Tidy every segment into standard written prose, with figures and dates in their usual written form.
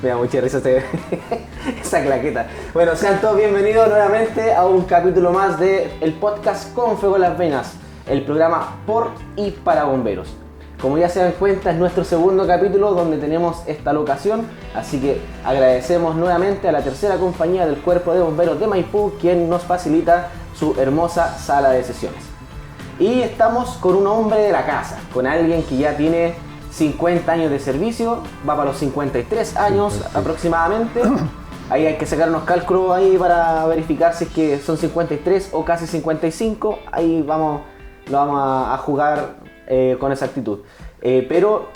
Me da mucha risa esa claqueta. Bueno, sean todos bienvenidos nuevamente a un capítulo más de el podcast Con Fuego en las Venas, el programa por y para bomberos. Como ya se dan cuenta, es nuestro segundo capítulo donde tenemos esta locación, así que agradecemos nuevamente a la tercera compañía del Cuerpo de Bomberos de Maipú, quien nos facilita su hermosa sala de sesiones. Y estamos con un hombre de la casa, con alguien que ya tiene 50 años de servicio, va para los 53 años aproximadamente. Ahí hay que sacar unos cálculos ahí para verificar si es que son 53 o casi 55. Ahí lo vamos a jugar con exactitud. Pero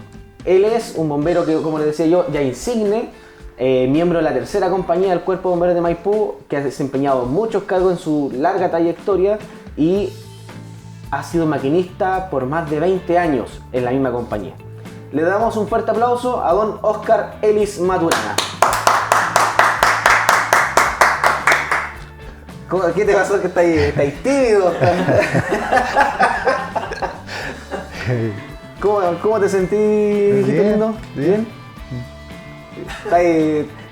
él es un bombero que, como les decía yo, ya insigne, miembro de la tercera compañía del Cuerpo de Bomberos de Maipú, que ha desempeñado muchos cargos en su larga trayectoria y ha sido maquinista por más de 20 años en la misma compañía. Le damos un fuerte aplauso a don Oscar Ellis Maturana. ¿Qué te pasó? ¿Que estáis tímido? ¿Cómo te sentís, hijito lindo? ¿Bien?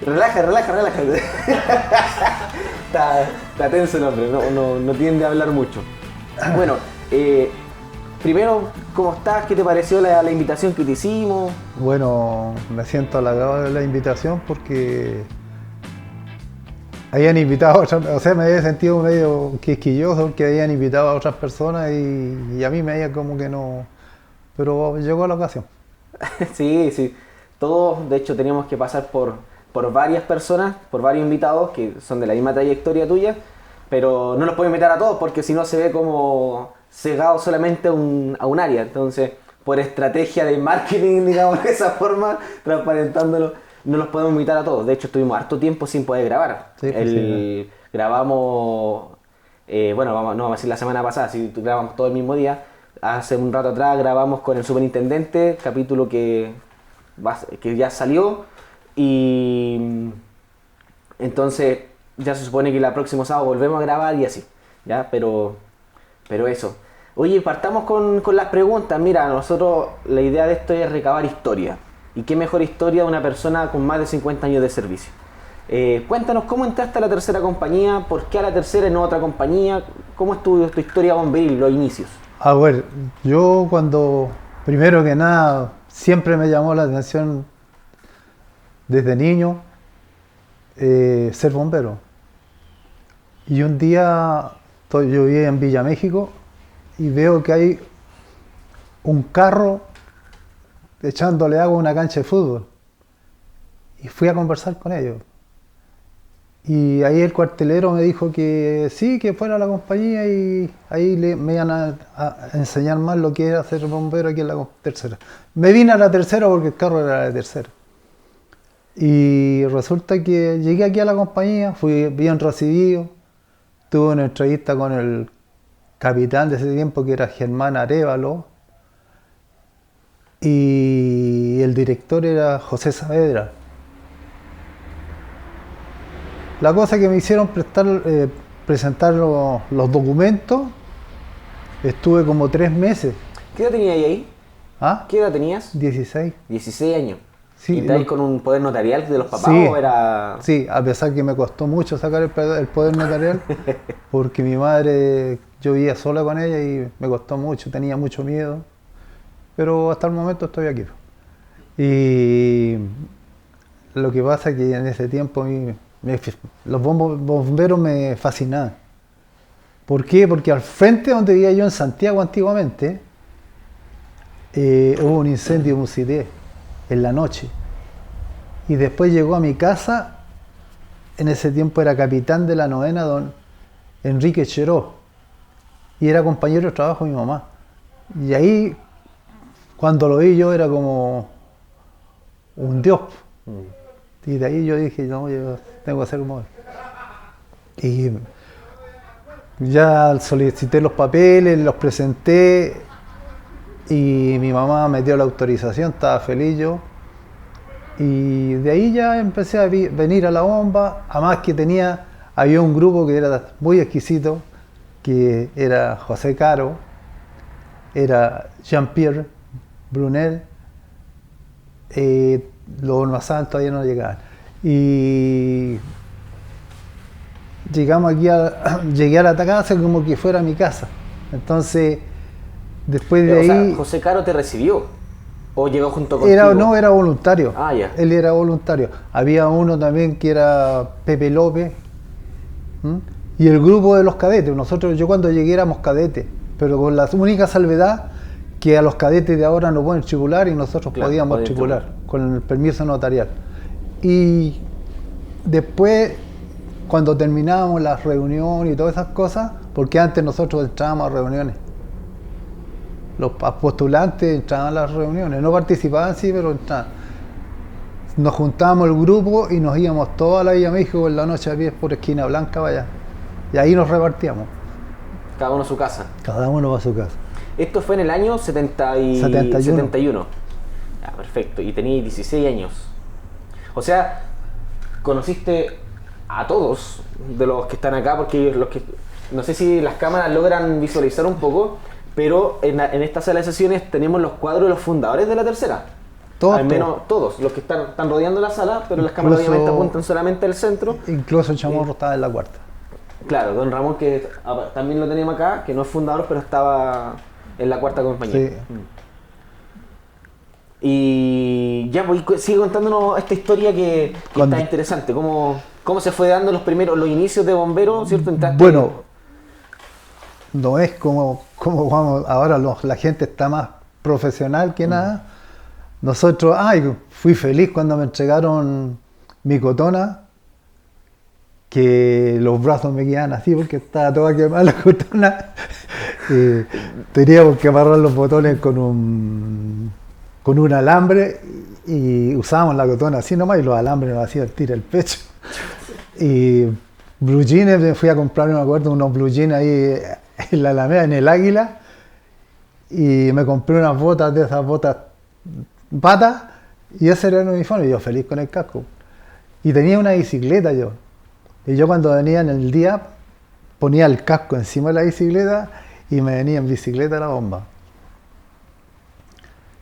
Relaja. Está tenso el hombre, no tiende a hablar mucho. Bueno, primero, ¿cómo estás? ¿Qué te pareció la invitación que te hicimos? Bueno, me siento halagado de la invitación porque habían invitado a otras, o sea, me había sentido medio quisquilloso que habían invitado a otras personas y a mí me había como que no, pero llegó la ocasión. Sí, todos de hecho teníamos que pasar por varias personas, por varios invitados que son de la misma trayectoria tuya, pero no los puedo invitar a todos porque si no se ve como cegado solamente a un área. Entonces, por estrategia de marketing, digamos de esa forma, transparentándolo, no los podemos invitar a todos. De hecho, estuvimos harto tiempo sin poder grabar. Sí. Grabamos, no vamos a decir la semana pasada, si grabamos todo el mismo día. Hace un rato atrás grabamos con el superintendente, capítulo que ya salió, y entonces ya se supone que el próximo sábado volvemos a grabar y así, ¿ya? Pero eso. Oye, partamos con las preguntas. Mira, nosotros la idea de esto es recabar historia. ¿Y qué mejor historia de una persona con más de 50 años de servicio? Cuéntanos cómo entraste a la tercera compañía, por qué a la tercera y no a otra compañía, cómo es tu historia bomberil, los inicios. A ver, yo primero que nada, siempre me llamó la atención desde niño ser bombero. Y un día yo vivía en Villa México y veo que hay un carro echándole agua a una cancha de fútbol. Y fui a conversar con ellos. Y ahí el cuartelero me dijo que sí, que fuera a la compañía y ahí me iban a enseñar más lo que era ser bombero aquí en la tercera. Me vine a la tercera porque el carro era la tercera. Y resulta que llegué aquí a la compañía, fui bien recibido, tuve una entrevista con el capitán de ese tiempo que era Germán Arévalo y el director era José Saavedra. La cosa que me hicieron presentar los documentos, estuve como 3 meses. ¿Qué edad tenías ahí? ¿Ah? ¿Qué edad tenías? 16. 16 años. Sí, ¿Y estáis con un poder notarial de los papás sí, o era...? Sí, a pesar que me costó mucho sacar el poder notarial, porque mi madre, yo vivía sola con ella y me costó mucho, tenía mucho miedo, pero hasta el momento estoy aquí. Y lo que pasa es que en ese tiempo los bomberos me fascinaban. ¿Por qué? Porque al frente donde vivía yo en Santiago antiguamente, hubo un incendio en Musité en la noche. Y después llegó a mi casa, en ese tiempo era capitán de la novena, don Enrique Cheró, y era compañero de trabajo de mi mamá. Y ahí, cuando lo vi yo, era como un dios. Y de ahí yo dije, no, yo tengo que ser como él. Y ya solicité los papeles, los presenté y mi mamá me dio la autorización, estaba feliz yo. Y de ahí ya empecé a venir a la bomba, además que había un grupo que era muy exquisito, que era José Caro, era Jean-Pierre Brunel, los almazanes todavía no llegaban. Y llegamos aquí llegué a la casa como que fuera mi casa. Entonces, después de O ahí... sea, ¿José Caro te recibió? ¿O llegó junto contigo? No, era voluntario. Ah, ya. Él era voluntario. Había uno también que era Pepe López. ¿M? Y el grupo de los cadetes. Yo cuando llegué éramos cadetes, pero con la única salvedad que a los cadetes de ahora no pueden tripular y nosotros podíamos tripular con el permiso notarial. Y después, cuando terminábamos las reuniones y todas esas cosas, porque antes nosotros entrábamos a reuniones. Los postulantes entraban a las reuniones, no participaban sí, pero entraban. Nos juntábamos el grupo y nos íbamos toda la Villa México en la noche a pie por Esquina Blanca para allá. Y ahí nos repartíamos. Cada uno a su casa. Cada uno a su casa. Esto fue en el año 71. Ah, perfecto. Y tenías 16 años. O sea, conociste a todos de los que están acá, porque no sé si las cámaras logran visualizar un poco, pero en esta sala de sesiones tenemos los cuadros de los fundadores de la tercera. Al menos todos, los que están rodeando la sala, pero las cámaras obviamente apuntan solamente al centro. Incluso el Chamorro estaba en la cuarta. Claro, don Ramón, que también lo tenemos acá, que no es fundador, pero estaba en la cuarta compañía. Sí. Y ya, pues sigue contándonos esta historia que está interesante. ¿Cómo se fue dando los inicios de bomberos, cierto? Bueno, no es como vamos, ahora la gente está más profesional que nada. Nosotros, fui feliz cuando me entregaron mi cotona, que los brazos me quedaban así porque estaba toda quemada la cotona. Teníamos que amarrar los botones con un alambre y usábamos la cotona así nomás y los alambres nos hacían tirar el pecho. Y blue jeans, me fui a comprar, me acuerdo, unos blue jeans ahí en la Alameda, en el Águila, y me compré unas botas de esas botas patas y ese era el uniforme, y yo feliz con el casco. Y tenía una bicicleta yo. Y yo cuando venía en el día ponía el casco encima de la bicicleta y me venía en bicicleta a la bomba.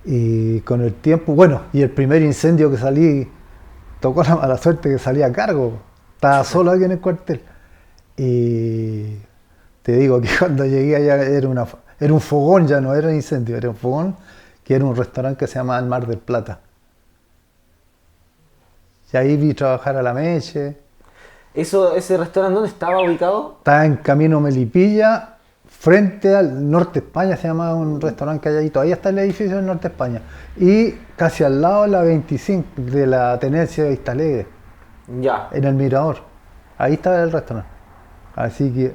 Y con el tiempo, y el primer incendio que salí, tocó la mala suerte que salí a cargo. Estaba solo aquí en el cuartel. Y te digo que cuando llegué allá era un fogón, ya no era un incendio, era un fogón, que era un restaurante que se llamaba El Mar del Plata. Y ahí vi trabajar a la Meche. ¿Ese restaurante dónde estaba ubicado? Estaba en Camino Melipilla, frente al Norte España, se llamaba un restaurante que hay ahí. Todavía está el edificio del Norte España. Y casi al lado de la 25, de la Tenencia de Vistalegre. Ya. En el Mirador. Ahí estaba el restaurante. Así que...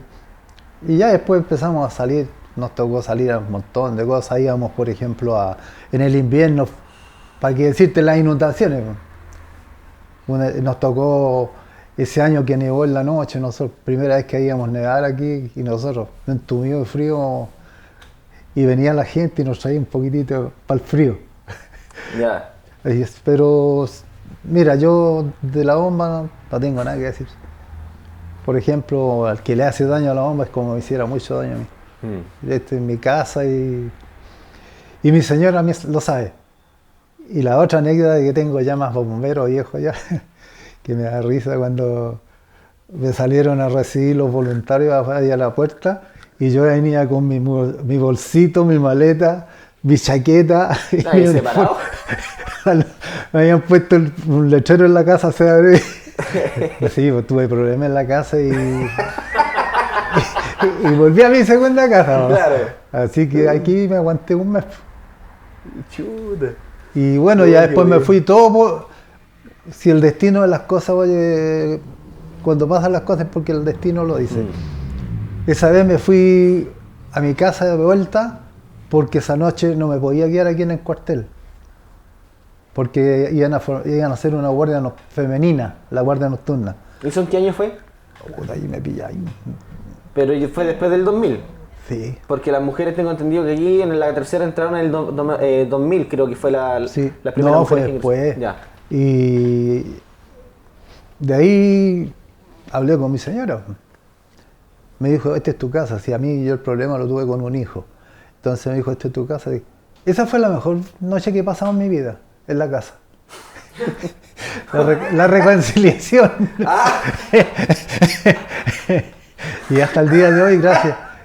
Y ya después empezamos a salir. Nos tocó salir a un montón de cosas. Íbamos, por ejemplo, en el invierno, para qué decirte, las inundaciones. Nos tocó ese año que nevó en la noche, nosotros, primera vez que íbamos a nevar aquí, y nosotros, entumido de frío, y venía la gente y nos traía un poquitito para el frío. Ya. Pero, mira, yo de la bomba no tengo nada que decir. Por ejemplo, al que le hace daño a la bomba es como me hiciera mucho daño a mí. Estoy en mi casa y mi señora lo sabe. Y la otra anécdota que tengo ya más bombero viejo ya, que me da risa cuando me salieron a recibir los voluntarios ahí a la puerta y yo venía con mi bolsito, mi maleta, mi chaqueta. ¿Ahí separado? Me habían puesto un letrero en la casa, se abrió. Sí, pues tuve problemas en la casa y volví a mi segunda casa. ¿No? Claro. Así que aquí me aguanté un mes. Chuta. Y bueno, ya después me fui todo si el destino de las cosas, oye, cuando pasan las cosas es porque el destino lo dice. Esa vez me fui a mi casa de vuelta porque esa noche no me podía quedar aquí en el cuartel. Porque iban a hacer una guardia femenina, la guardia nocturna. ¿Eso en qué año fue? Ahí me pilla ahí. Pero fue después del 2000. Sí. Porque las mujeres tengo entendido que aquí en la tercera entraron en el 2000, creo que fue la primera no, fue después. Ya. Y de ahí hablé con mi señora. Me dijo, esta es tu casa. Si a mí yo el problema lo tuve con un hijo. Entonces me dijo, esta es tu casa. Esa fue la mejor noche que he pasado en mi vida, en la casa. La reconciliación. Ah, Y hasta el día de hoy,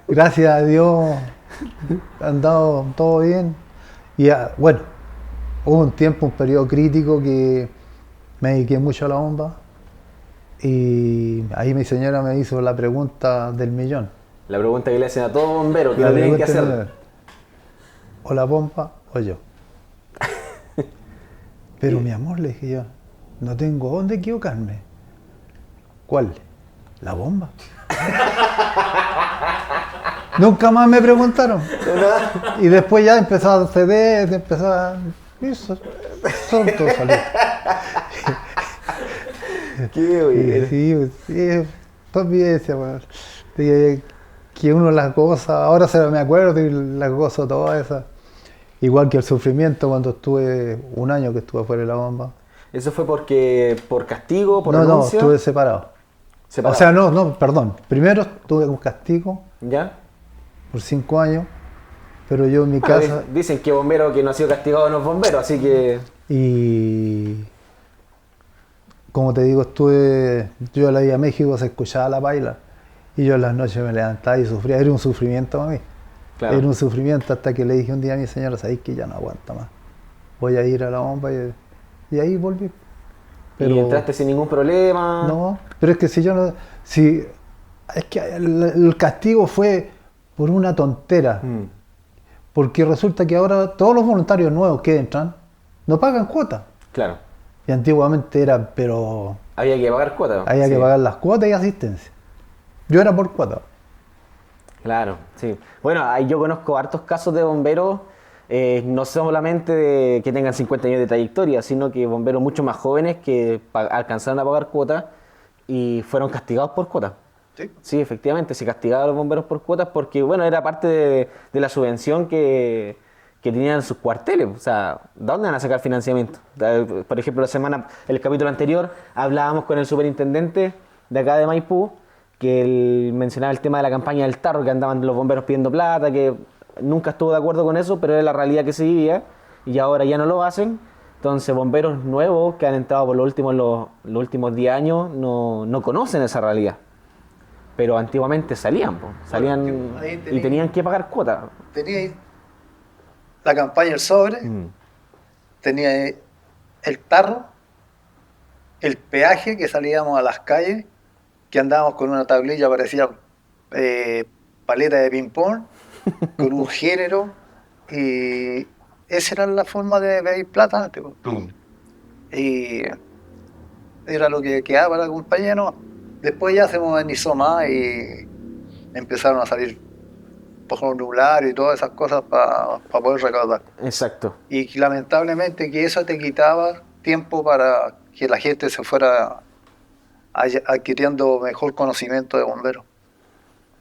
gracias a Dios, ha andado todo bien. Y bueno, hubo un tiempo, un periodo crítico que me dediqué mucho a la bomba. Y ahí mi señora me hizo la pregunta del millón. la pregunta que le hacen a todo bombero, que La la tienen que pregunta del hacer. millón. O la bomba o yo. Pero mi amor, le dije yo, no tengo dónde equivocarme. ¿Cuál? La bomba. Nunca más me preguntaron. Y después ya empezó a ceder, empezó a... Eso, todo salió. Qué bueno. Sí, olvídese, weón. Que uno las goza, ahora se me acuerdo y las gozo todas esas. Igual que el sufrimiento cuando estuve un año que estuve fuera de la bomba. ¿Eso fue por castigo, por No, renuncia? estuve separado. Separado. O sea, no, perdón. Primero tuve un castigo ¿Ya? por 5 años, pero yo en mi Bueno, casa... dicen que bombero que no ha sido castigado no es bombero, así que... Y como te digo, yo la iba a México, se escuchaba la paila y yo en las noches me levantaba y sufría, era un sufrimiento para mí, Claro. era un sufrimiento hasta que le dije un día a mi señora, sabéis que ya no aguanta más, voy a ir a la bomba y ahí volví. Pero ¿Y entraste sin ningún problema? no, pero es que es que el castigo fue por una tontera, porque resulta que ahora todos los voluntarios nuevos que entran no pagan cuota. Claro. Y antiguamente era, pero Había que pagar cuota. había Sí. que pagar las cuotas y asistencia. Yo era por cuota. Claro, sí. Bueno, yo conozco hartos casos de bomberos, no solamente que tengan 50 años de trayectoria, sino que bomberos mucho más jóvenes que alcanzaron a pagar cuotas y fueron castigados por cuotas. ¿Sí? Sí, efectivamente, se castigaba a los bomberos por cuotas porque, bueno, era parte de la subvención que tenían sus cuarteles. O sea, ¿de dónde van a sacar financiamiento? Por ejemplo, el capítulo anterior, hablábamos con el superintendente de acá de Maipú, que él mencionaba el tema de la campaña del tarro, que andaban los bomberos pidiendo plata, que nunca estuvo de acuerdo con eso, pero era la realidad que se vivía, y ahora ya no lo hacen. Entonces, bomberos nuevos que han entrado por los últimos 10 años no conocen esa realidad. Pero antiguamente salían y tenían que pagar cuota. Tenía la campaña del sobre, tenía el tarro, el peaje que salíamos a las calles, que andábamos con una tablilla parecía paleta de ping-pong, con un género, y esa era la forma de pedir plata antes. Y era lo que quedaba para la compañía, ¿no? Después ya se modernizó más y empezaron a salir formularios y todas esas cosas para poder recaudar. Exacto. Y lamentablemente que eso te quitaba tiempo para que la gente se fuera adquiriendo mejor conocimiento de bomberos.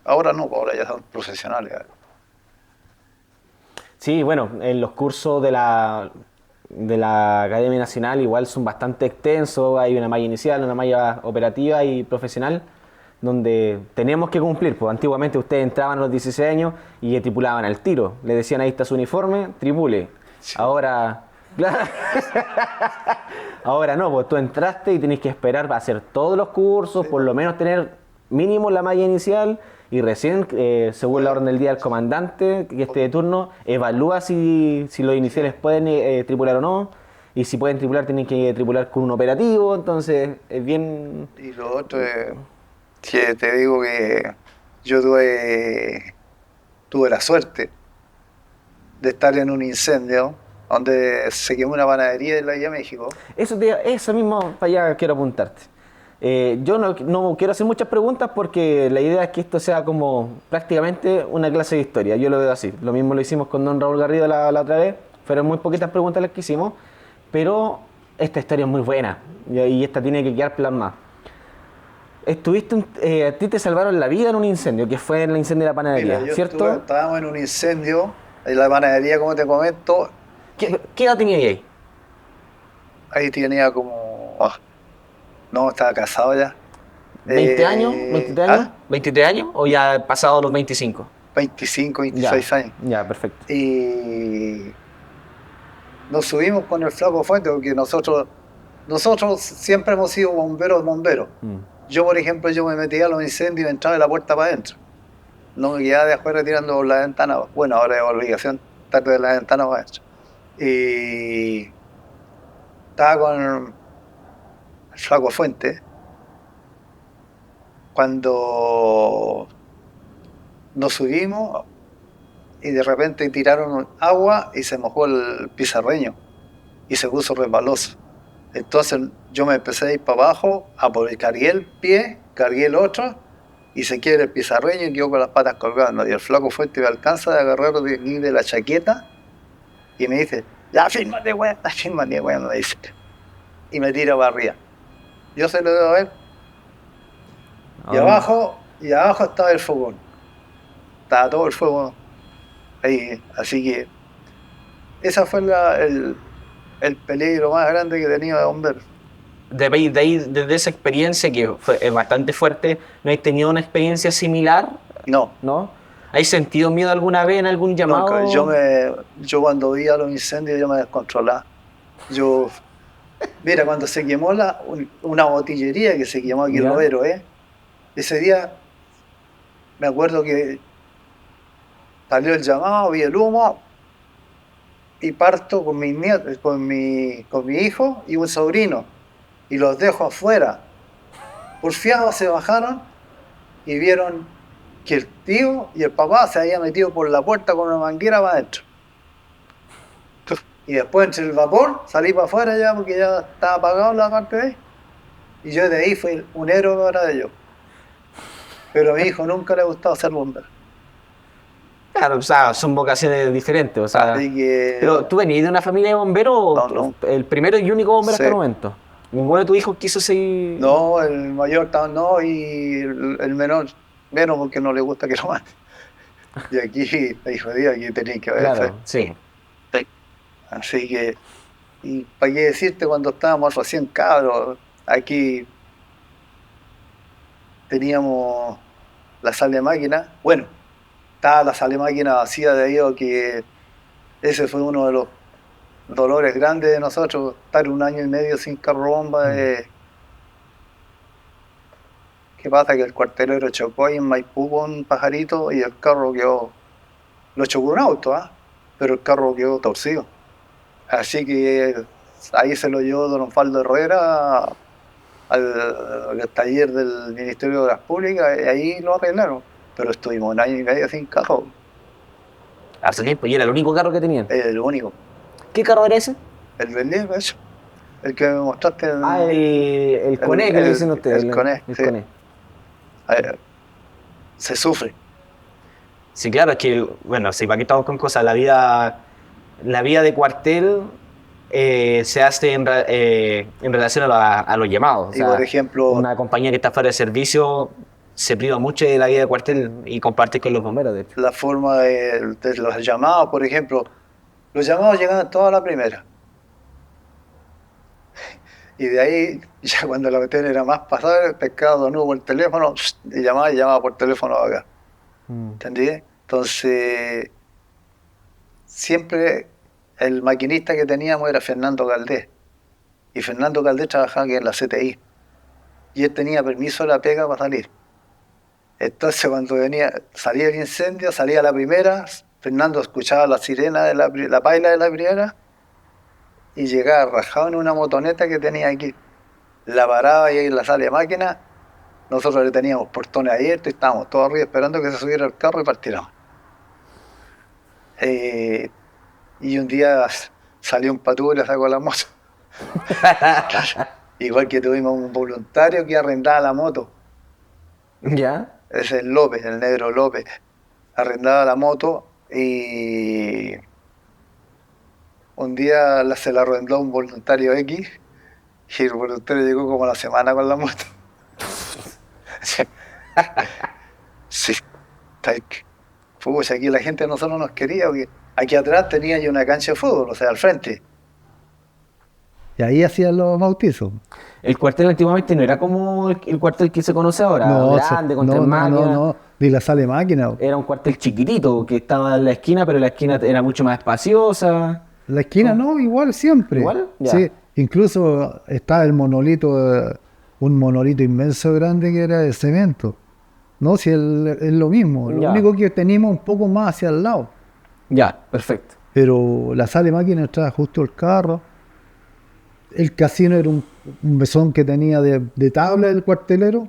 Ahora no, ahora ya son profesionales. Sí, bueno, en los cursos de la Academia Nacional igual son bastante extensos, hay una malla inicial, una malla operativa y profesional, donde tenemos que cumplir. Pues antiguamente ustedes entraban a los 16 años y tripulaban al tiro, le decían ahí está su uniforme, tripule. Sí. Ahora no, pues tú entraste y tenés que esperar para hacer todos los cursos, sí, por lo menos tener mínimo la malla inicial. Y recién, según la orden del día del comandante que esté de turno, evalúa si los iniciales pueden tripular o no. Y si pueden tripular, tienen que tripular con un operativo. Entonces, es bien... Y lo otro es que te digo que yo tuve la suerte de estar en un incendio donde se quemó una panadería en la Villa México. Eso mismo, para allá quiero apuntarte. Yo no quiero hacer muchas preguntas porque la idea es que esto sea como prácticamente una clase de historia, yo lo veo así. Lo mismo lo hicimos con don Raúl Garrido la otra vez, fueron muy poquitas preguntas las que hicimos, pero esta historia es muy buena y esta tiene que quedar plasmada. A ti te salvaron la vida en un incendio, que fue en el incendio de la panadería. Mira, ¿cierto? Estábamos en un incendio en la panadería, como te comento. ¿Qué edad tenía ahí? Ahí tenía como... No, estaba casado ya. ¿20 años? ¿23 años? ¿23 años o ya pasado los 25? 25, 26 años. Ya, perfecto. Y nos subimos con el flaco Fuente porque nosotros nosotros siempre hemos sido bomberos. Yo, por ejemplo, yo me metía a los incendios y entraba de la puerta para adentro. No me quedaba de afuera tirando por la ventana. Bueno, ahora es obligación estar de la ventana para adentro. Y estaba con el Flaco Fuente cuando nos subimos y de repente tiraron agua y se mojó el pizarreño y se puso resbaloso. Entonces yo me empecé a ir para abajo, cargué el pie, cargué el otro y se quiebra el pizarreño y quedó con las patas colgando. Y el Flaco Fuente me alcanza de agarrar de la chaqueta y me dice, ya fírmate, weón, me dice. Y me tira para arriba. Yo se lo debo a ver. Y abajo estaba el fogón. Estaba todo el fuego ahí. Así que ese fue el peligro más grande que he tenido de bombero. Desde esa experiencia que es bastante fuerte, ¿no has tenido una experiencia similar? No. ¿Has sentido miedo alguna vez en algún llamado? No, yo cuando vi a los incendios yo me descontrolaba. Mira, cuando se quemó una botillería que se quemó aquí en Lovero, ese día me acuerdo que salió el llamado, vi el humo y parto con mis nietos, con mi hijo y un sobrino y los dejo afuera. Porfiados se bajaron y vieron que el tío y el papá se habían metido por la puerta con una manguera para adentro. Y después entre el vapor salí para afuera ya porque ya estaba apagado la parte de ahí. Y yo de ahí fui un héroe para ellos. Pero a mi hijo nunca le ha gustado ser bombero. Claro, o sea, son vocaciones diferentes. O sea, así que... ¿Pero tú venías de una familia de bomberos? No. ¿El primero y único bombero hasta el momento? ¿Ninguno de tus hijos quiso seguir? No, el mayor no y el menor menos porque no le gusta que lo mate. Y aquí, hijo de Dios, aquí tenéis que ver. Claro, sí. Así que, y para qué decirte, cuando estábamos recién cabros, aquí teníamos la sala de máquina. Bueno, estaba la sala de máquina vacía debido a que ese fue uno de los dolores grandes de nosotros, estar 1 año y medio sin carro bomba. ¿Qué pasa? Que el cuartelero chocó ahí en Maipú con un pajarito y el carro lo chocó un auto, pero el carro quedó torcido. Así que ahí se lo llevó don Osvaldo Herrera al taller del Ministerio de Obras Públicas y ahí lo arreglaron. Pero estuvimos 1 año y medio sin carro. Hace tiempo, ¿y era el único carro que tenían? El único. ¿Qué carro era ese? El Berlín, eso. El que me mostraste. El Coné que le dicen ustedes. El Coné, el sí. Coné. Se sufre. Sí, claro, es que, bueno, sí, para qué estamos con cosas, la vida de cuartel se hace en relación a los llamados. Y por ejemplo, una compañía que está fuera de servicio se priva mucho de la vida de cuartel y comparte con los bomberos, de hecho. La forma de los llamados, por ejemplo, los llamados llegaban todos a la primera. Y de ahí, ya cuando la cuestión era más pasada, el pescado de nuevo por el teléfono, y llamaba por teléfono acá. ¿Entendí? Entonces, siempre el maquinista que teníamos era Fernando Caldés. Y Fernando Caldés trabajaba aquí en la CTI. Y él tenía permiso de la pega para salir. Entonces, cuando salía el incendio, salía la primera, Fernando escuchaba la sirena de la paila de la primera y llegaba rajado en una motoneta que tenía aquí. La paraba y ahí en la sala de máquina, nosotros le teníamos portones abiertos y estábamos todos arriba esperando que se subiera el carro y partiéramos. Y un día salió un patú y le sacó la moto. Igual que tuvimos un voluntario que arrendaba la moto. ¿Ya? Es el López, el negro López. Arrendaba la moto y un día se la arrendó un voluntario X y el voluntario llegó como a la semana con la moto. Sí. Pues aquí la gente no solo nos quería, porque aquí atrás tenía yo una cancha de fútbol, o sea, al frente. Y ahí hacían los bautizos. El cuartel antiguamente no era como el cuartel que se conoce ahora, grande, con tres máquinas. No, ni la sala de máquina. Era un cuartel chiquitito que estaba en la esquina, pero la esquina era mucho más espaciosa. La esquina no, igual siempre. ¿Igual? Ya. Sí, Incluso estaba el monolito, un monolito inmenso grande que era de cemento. No, si es lo mismo, lo Ya. único que teníamos un poco más hacia el lado. Ya, perfecto. Pero la sala de máquinas estaba justo el carro. El casino era un mesón que tenía de tabla el cuartelero.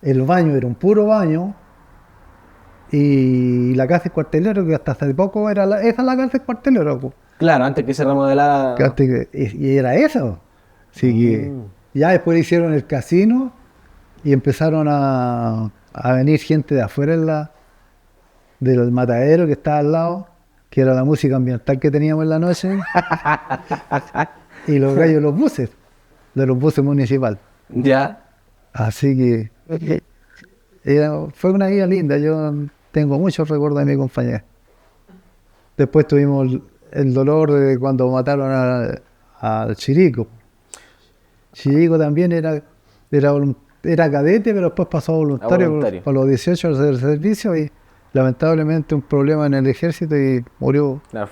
El baño era un puro baño. Y la casa del cuartelero, que hasta hace poco era esa es la casa del cuartelero. Po. Claro, antes que se remodelara. Que y era eso. Así que ya después hicieron el casino y empezaron a venir gente de afuera del matadero que estaba al lado, que era la música ambiental que teníamos en la noche, y los gallos de los buses municipales. Ya. Así que fue una vida linda, yo tengo muchos recuerdos de mi compañera. Después tuvimos el dolor de cuando mataron al Chirico. Chirico también era cadete, pero después pasó a voluntario. A los 18 al hacer servicio y lamentablemente un problema en el ejército y murió. Claro,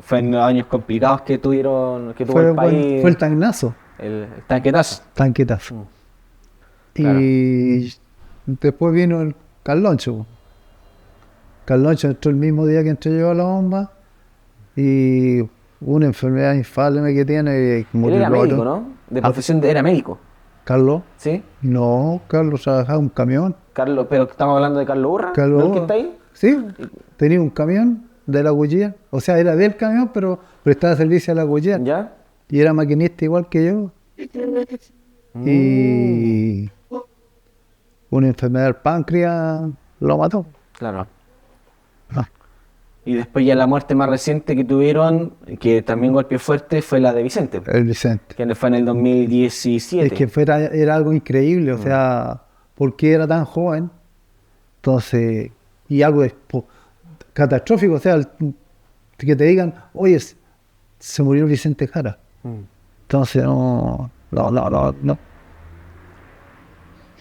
fue en los años complicados que tuvo el país. Fue el tanquenazo. El tanquetazo. Tanquetazo. Claro. Y después vino el Carloncho. Carloncho entró el mismo día que entré yo a la bomba y una enfermedad infame que tiene. Él era médico, ¿no? De profesión era médico. ¿Carlos? ¿Sí? No, Carlos trabajaba en un camión. Carlos, pero estamos hablando de Carlos Urra, Carlos ¿no el que Urra. está ahí? Sí, tenía un camión de la Guillén. O sea, era del camión, pero prestaba servicio a la Guillén. ¿Ya? Y era maquinista igual que yo. Y una enfermedad del páncreas lo mató. Claro. Y después ya la muerte más reciente que tuvieron, que también golpeó fuerte, fue la de Vicente, El Vicente. que fue en el 2017. Es que era algo increíble, o sea, porque era tan joven. Entonces, y algo catastrófico, o sea, que te digan, oye, se murió Vicente Jara. Entonces, no.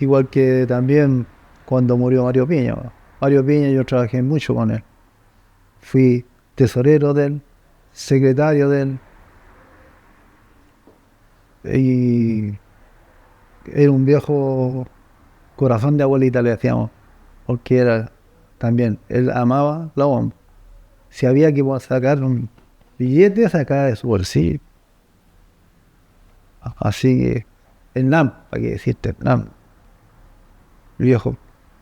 Igual que también cuando murió Mario Piña. Mario Piña yo trabajé mucho con él. Fui tesorero de él, secretario de él. Y era un viejo corazón de abuelita, le decíamos, porque era también, él amaba la bomba. Si había que sacar un billete, sacaba de su bolsillo. Así que el NAM, para qué decirte, el NAM. El viejo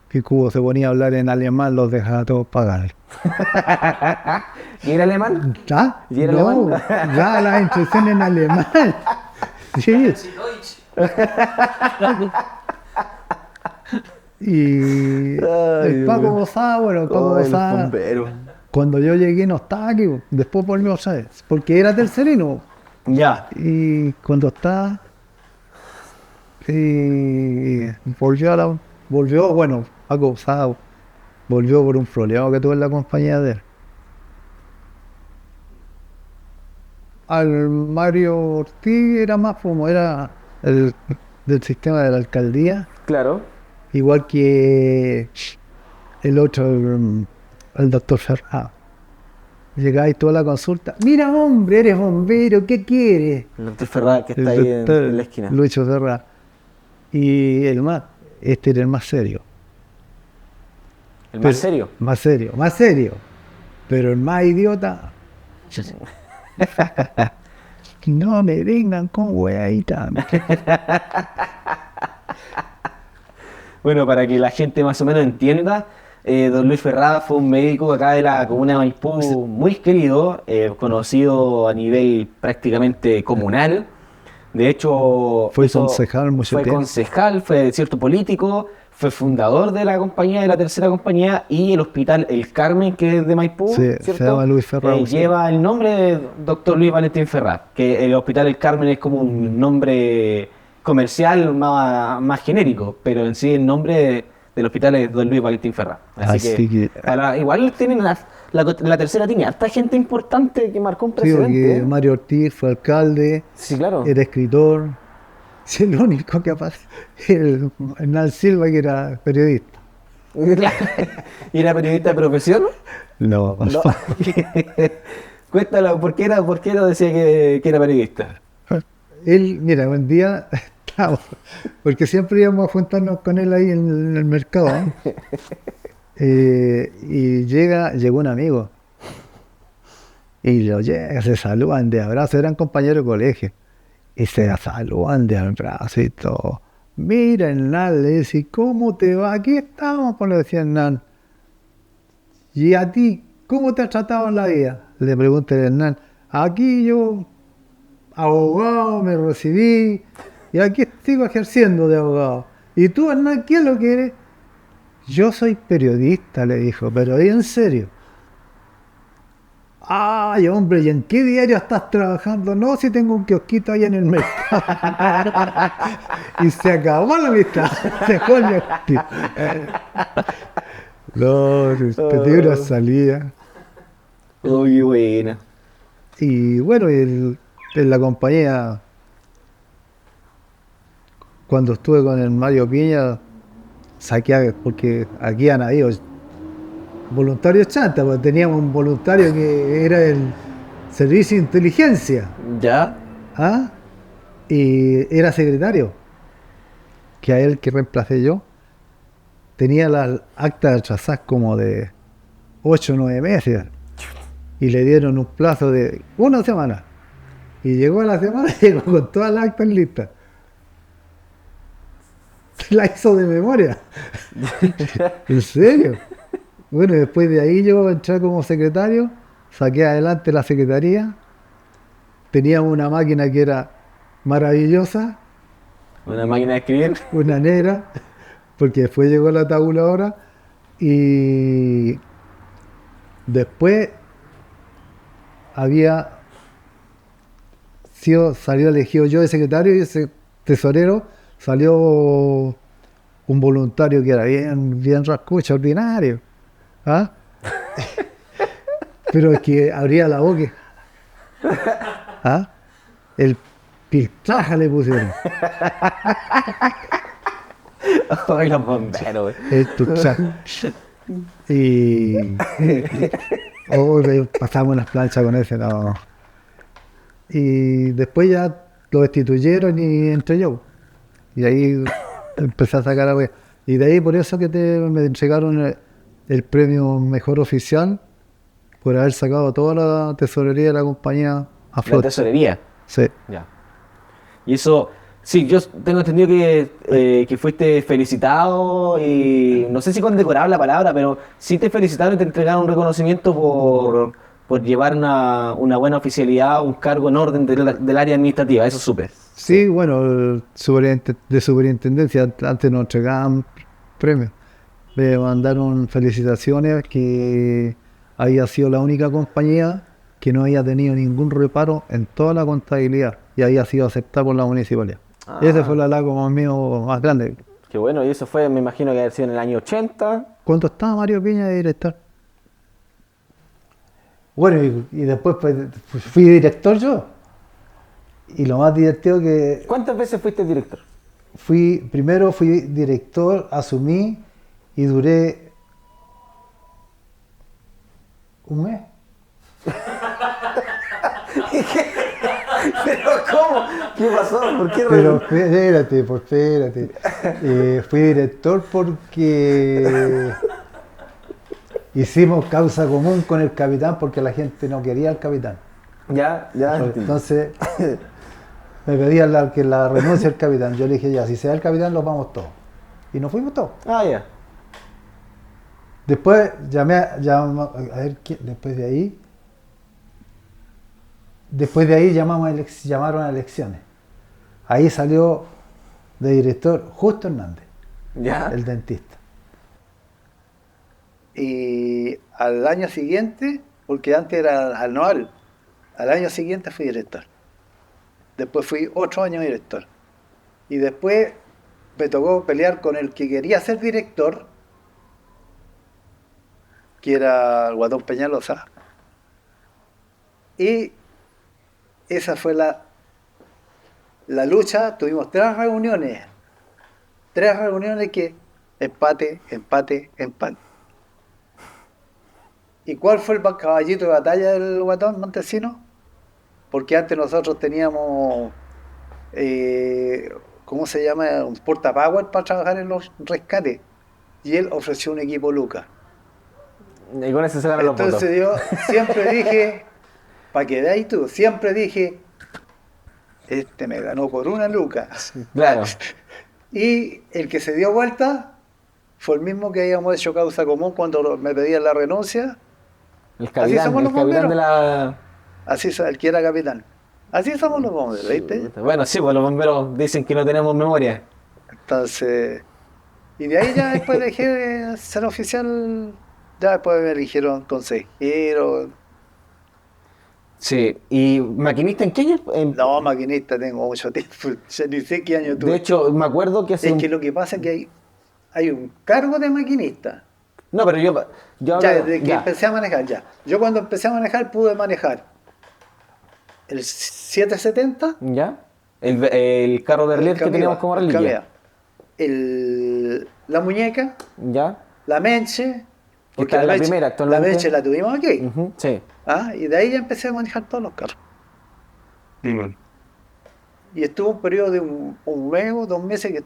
Picudo se ponía a hablar en alemán, los dejaba todos pagar. ¿Y era alemán? ¿Ah? ¿Y era No, alemán? daba las instrucciones en alemán. Sí. Y el Paco Bozada, bueno, el Paco Bozada, cuando yo llegué no estaba aquí, después volvió otra vez, porque era tercerino. Ya. Y cuando está, volvió, bueno, Paco Bozada volvió por un problema que tuve en la compañía de él. Al Mario Ortiz era más como era del sistema de la alcaldía, Claro. igual que el otro, el doctor Ferrado. Llegaba y toda la consulta, mira hombre, eres bombero, ¿qué quieres? El doctor Ferrada que está El ahí doctor en la esquina. Lucho Ferrado. Y este era el más serio. ¿El más serio? Más serio. Pero el más idiota. No me vengan con weadita. Bueno, para que la gente más o menos entienda, don Luis Ferrada fue un médico acá de la comuna de Maipú muy querido, conocido a nivel prácticamente comunal. De hecho, Fue concejal mucho tiempo. Fue concejal, fue cierto político, fue fundador de la compañía, de la tercera compañía, y el hospital El Carmen, que es de Maipú, Sí, ¿cierto? se llama Luis Ferrada. Lleva el nombre de doctor Luis Valentín Ferrada, que el hospital El Carmen es como un nombre comercial más genérico, pero en sí el nombre del hospital es don Luis Valentín Ferrada. Así que igual tienen la tercera tiene harta gente importante que marcó un Sí, precedente. porque Mario Ortiz fue alcalde, Sí, claro. era escritor. Sí, el único que aparece, el Hernán Silva, que era periodista. ¿Y era periodista de profesión? No. No. Cuéntalo, ¿por qué no decía que era periodista? Él, mira, un día estábamos, porque siempre íbamos a juntarnos con él ahí en el mercado, ¿no? Y llegó un amigo y lo llega, se saludan de abrazo, eran compañeros de colegio y se saludan de abrazo y todo. Mira, Hernán, le dice, ¿cómo te va? Aquí estamos, pues le decía Hernán. ¿Y a ti, cómo te has tratado en la vida? Le pregunta el Hernán. Aquí yo, abogado, me recibí y aquí sigo ejerciendo de abogado. ¿Y tú, Hernán, qué es lo que eres? Yo soy periodista, le dijo, pero ¿y en serio? Ay, hombre, ¿y en qué diario estás trabajando? No, si tengo un kiosquito ahí en el mercado. Y se acabó la amistad. Se fue el kiosquito. No, tenía una salida. Uy, buena. Y bueno, en la compañía, cuando estuve con el Mario Piña, saqué, porque aquí han habido voluntarios chanta, porque teníamos un voluntario que era el servicio de inteligencia, ¿Ya? ¿ah? Y era secretario, que a él que reemplacé yo, tenía las actas atrasadas como de 8 o 9 meses, y le dieron un plazo de una semana, y llegó a la semana y llegó con todas las actas listas. La hizo de memoria. ¿En serio? Bueno, después de ahí yo entré como secretario, saqué adelante la secretaría, teníamos una máquina que era maravillosa, Una máquina de escribir. una negra, porque después llegó la tabuladora y después salió elegido yo de secretario y ese tesorero salió un voluntario que era bien rascucha, ordinario. ¿Ah? Pero es que abría la boca. ¿Ah? El piltraja le pusieron. Ay, los bomberos, güey. El piltraja. Y pasamos unas planchas con ese, no. Y después ya lo destituyeron y entré yo. Y ahí empecé a sacar la wea. Y de ahí por eso que me entregaron el premio mejor oficial por haber sacado toda la tesorería de la compañía a La flote. tesorería. Sí. Ya. Y eso, sí, yo tengo entendido que fuiste felicitado y no sé si condecorado la palabra, pero sí te felicitaron y te entregaron un reconocimiento por llevar una buena oficialidad, un cargo en orden del área administrativa, eso supe. Sí, bueno, de superintendencia antes nos entregaban premios. Me mandaron felicitaciones que había sido la única compañía que no había tenido ningún reparo en toda la contabilidad y había sido aceptada por la municipalidad. Ah. Ese fue el halago más grande. Qué bueno, y eso fue, me imagino que haber sido en el año 80. Cuando estaba Mario Piña de director. Bueno, y después pues, fui director yo. Y lo más divertido que ¿Cuántas veces fuiste director? primero fui director, asumí y duré un mes. ¿Pero cómo? ¿Qué pasó? ¿Por qué? Pero espérate. Fui director porque hicimos causa común con el capitán porque la gente no quería al capitán. Ya, entiendo. Entonces me pedían que la renuncia al capitán. Yo le dije ya, si se da el capitán los vamos todos. Y nos fuimos todos. Ah, ya. Después llamé a ver quién, después de ahí llamaron a elecciones. Ahí salió de director Justo Hernández, Ya. el dentista. Y al año siguiente, porque antes era anual, al año siguiente fui director. Después fui 8 años director. Y después me tocó pelear con el que quería ser director, que era el Guatón Peñalosa. Y esa fue la lucha. Tuvimos 3 reuniones. 3 reuniones que empate. ¿Y cuál fue el caballito de batalla del Guatón Montesino? Porque antes nosotros teníamos, ¿cómo se llama? Un portapower para trabajar en los rescates. Y él ofreció un equipo Lucas. Y con eso se ganan los votos. Entonces yo siempre dije, para que veáis tú, siempre dije, este me ganó por una luca. Claro. Y el que se dio vuelta fue el mismo que habíamos hecho causa común cuando me pedían la renuncia. El Así capitán, somos el los capitán bomberos. de la... Así es, el que era capitán. Así somos los bomberos, ¿viste? Bueno, sí, pues los bomberos dicen que no tenemos memoria. Entonces, y de ahí ya después dejé de ser oficial, ya después me eligieron consejero. Sí, ¿y maquinista en qué año? No, maquinista, tengo mucho tiempo, ya ni sé qué año tuve. De hecho, me acuerdo que hace Es que lo que pasa es que hay un cargo de maquinista. No, pero yo Ya, hablo... desde que empecé a manejar, ya. Yo cuando empecé a manejar pude manejar el 770, ¿Ya? El carro de relieve que teníamos como el reliquia. Camea, la muñeca, ¿Ya? la Menche, Está en la primera actualmente. La Menche la tuvimos aquí. Ujú, sí. Y de ahí ya empecé a manejar todos los carros. Y estuve un periodo de un mes o 2 meses que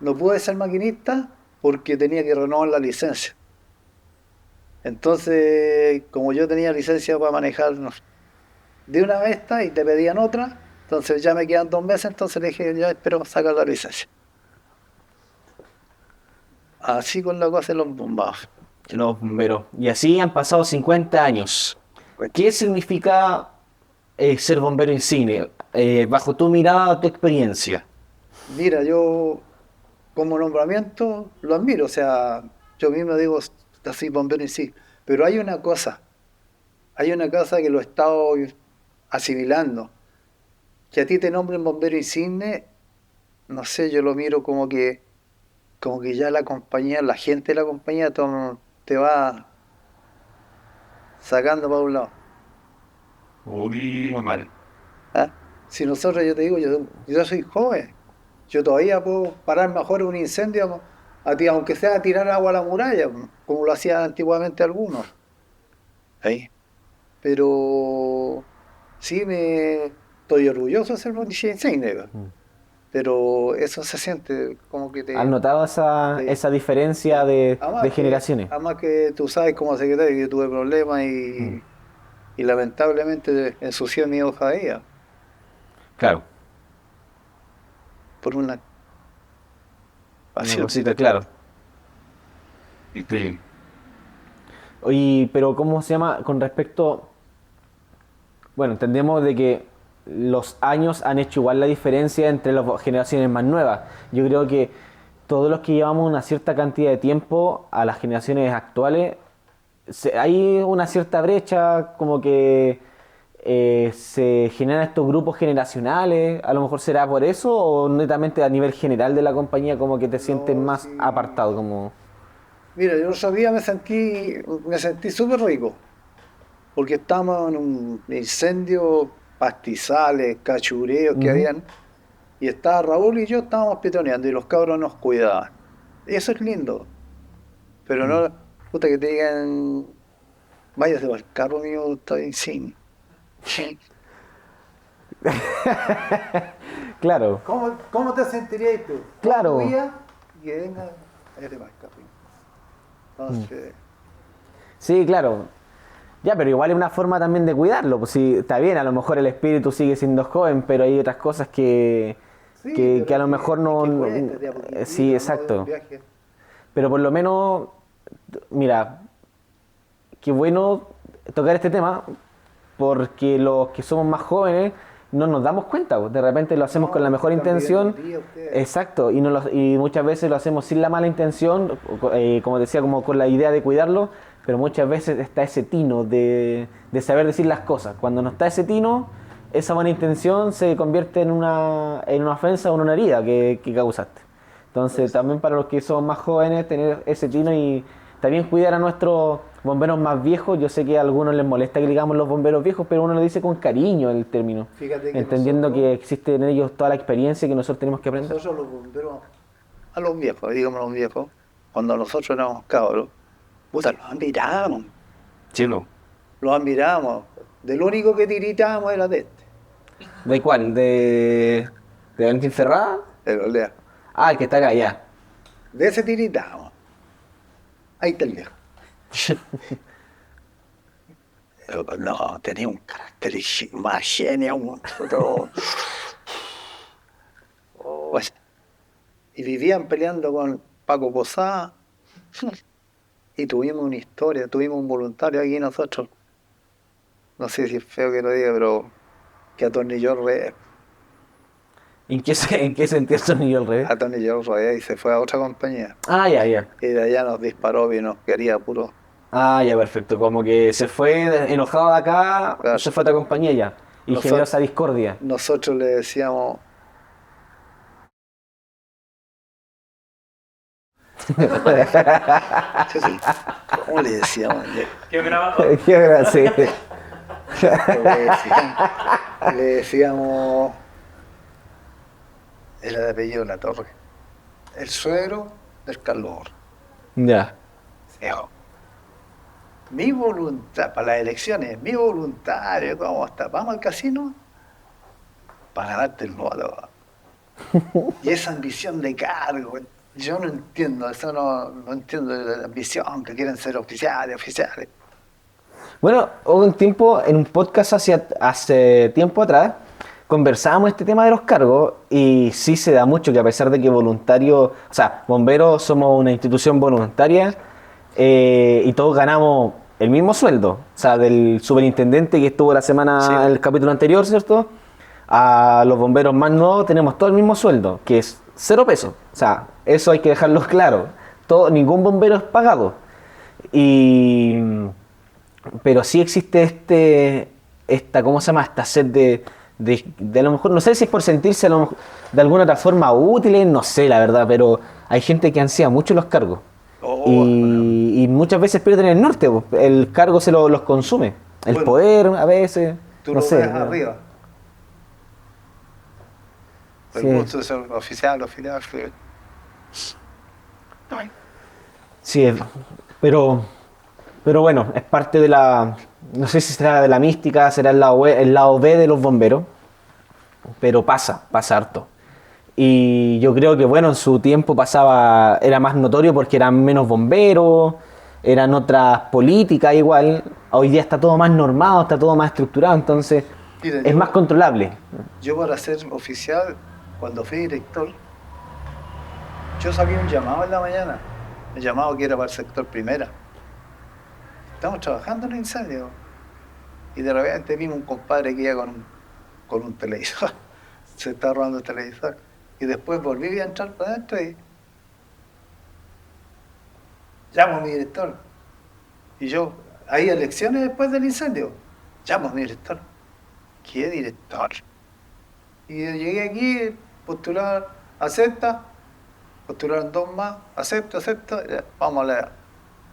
no pude ser maquinista porque tenía que renovar la licencia. Entonces, como yo tenía licencia para manejar de una vez y te pedían otra, entonces ya me quedan 2 meses, entonces le dije, ya espero sacar la licencia. Así con la cosa de los bombados. Los bomberos. Y así han pasado 50 años. ¿Qué significa ser bombero insigne? Bajo tu mirada, tu experiencia. Mira, yo como nombramiento lo admiro, o sea, yo mismo digo así bombero en sí, pero hay una cosa que lo he estado asimilando, que a ti te nombren bombero insigne, no sé, yo lo miro como que ya la compañía, la gente de la compañía te va sacando para un lado. Mal. ¿Ah? Si nosotros, yo te digo, yo soy joven, yo todavía puedo parar mejor un incendio, aunque sea a tirar agua a la muralla, como lo hacían antiguamente algunos. ¿Sí? Pero sí estoy orgulloso de ser policía insigne, pero eso se siente como que ¿Has notado esa diferencia de generaciones? Además que tú sabes como secretario que yo tuve problemas y lamentablemente ensucié mi hoja de vida Claro. por una Una pasión. cosita, claro. Oye, pero ¿cómo se llama con respecto? Bueno, entendemos de que los años han hecho igual la diferencia entre las generaciones más nuevas. Yo creo que todos los que llevamos una cierta cantidad de tiempo a las generaciones actuales, hay una cierta brecha, como que se generan estos grupos generacionales. A lo mejor será por eso, o netamente a nivel general de la compañía, como que te sientes más sí. apartado, como... Mira, yo otro día me sentí súper rico, porque estábamos en un incendio, pastizales, cachureos que habían, y estaba Raúl y yo estábamos pitoneando y los cabros nos cuidaban. Eso es lindo, pero no, puta, que te digan, váyase para el carro mío, está insigne. Claro, ¿Cómo te sentirías tú? Claro. Un día que venga, váyase para el carro. Entonces, sí, claro. Ya, pero igual es una forma también de cuidarlo. Pues sí, está bien, a lo mejor el espíritu sigue siendo joven, pero hay otras cosas que a lo mejor no... sí, exacto. Pero por lo menos, mira, qué bueno tocar este tema, porque los que somos más jóvenes no nos damos cuenta, pues. De repente lo hacemos con la mejor intención. Exacto, y muchas veces lo hacemos sin la mala intención, como decía, como con la idea de cuidarlo, pero muchas veces está ese tino de saber decir las cosas. Cuando no está ese tino, esa buena intención se convierte en una ofensa o en una herida que causaste. Entonces, también para los que somos más jóvenes, tener ese tino y también cuidar a nuestros bomberos más viejos. Yo sé que a algunos les molesta que digamos los bomberos viejos, pero uno lo dice con cariño el término, Fíjate que entendiendo que existe en ellos toda la experiencia que nosotros tenemos que aprender. nosotros los bomberos, a los viejos, digamos los viejos, cuando nosotros éramos cabros, puta, nos admirábamos. Sí, no. Lo admirábamos. Del único que tiritábamos era de este, ¿De cuál? ¿De Valentín Ferrada? el Olea. Ah, el que está acá, ya. De ese tiritábamos. Ahí está el viejo. Pero no, tenía un carácter más genio. Pues, y vivían peleando con Paco Posada. Y tuvimos una historia, tuvimos un voluntario aquí nosotros. No sé si es feo que lo diga, pero que atornilló el revés. ¿En qué sentido sonó al revés? Atornilló el revés y se fue a otra compañía. Ah, ya, ya. Y de allá nos disparó y nos quería puro. Ah, ya, perfecto. Como que se fue enojado de acá, Claro. se fue a otra compañía ya. Y Nosotros- generó esa discordia. Nosotros le decíamos. ¿Cómo le decíamos? Qué gracia. Le decíamos. Era de apellido La Torre. El suegro del calor. Ya. Mi voluntad, para las elecciones, mi voluntario, ¿cómo está? Vamos al casino para ganarte el voto. Y esa ambición de cargo, yo no entiendo, eso no entiendo la ambición, que quieren ser oficiales. Bueno, hubo un tiempo, en un podcast hace tiempo atrás, conversábamos este tema de los cargos y sí se da mucho que a pesar de que voluntarios, o sea, bomberos somos una institución voluntaria y todos ganamos el mismo sueldo, o sea, del superintendente que estuvo la semana, Sí. el capítulo anterior, ¿cierto? A los bomberos más nuevos tenemos todo el mismo sueldo, que es 0 pesos, o sea, eso hay que dejarlo claro, ningún bombero es pagado. Pero sí existe ¿cómo se llama? Esta sed de a lo mejor, no sé si es por sentirse a lo mejor de alguna otra forma útiles, no sé la verdad, pero hay gente que ansía mucho los cargos. Y muchas veces pierden el norte, pues, el cargo los consume. El Bueno, poder a veces, Tú no lo sé. ves arriba. El Sí. gusto de ser oficial, filial. Sí, pero bueno, es parte de la, no sé si será de la mística, será el lado B de los bomberos, pero pasa harto. Y yo creo que bueno, en su tiempo era más notorio porque eran menos bomberos, eran otras políticas igual, hoy día está todo más normado, está todo más estructurado, entonces Mira, es más controlable. Yo para ser oficial, cuando fui director, yo saqué un llamado en la mañana, el llamado que era para el sector primera. Estamos trabajando en el incendio y de repente vimos un compadre que iba con un televisor, se estaba robando el televisor y después volví a entrar para adentro y llamo a mi director y yo, ¿hay elecciones después del incendio? Llamo a mi director. ¿Qué director? Y llegué aquí, postular, acepta, postularon 2 más, acepto, ya, vamos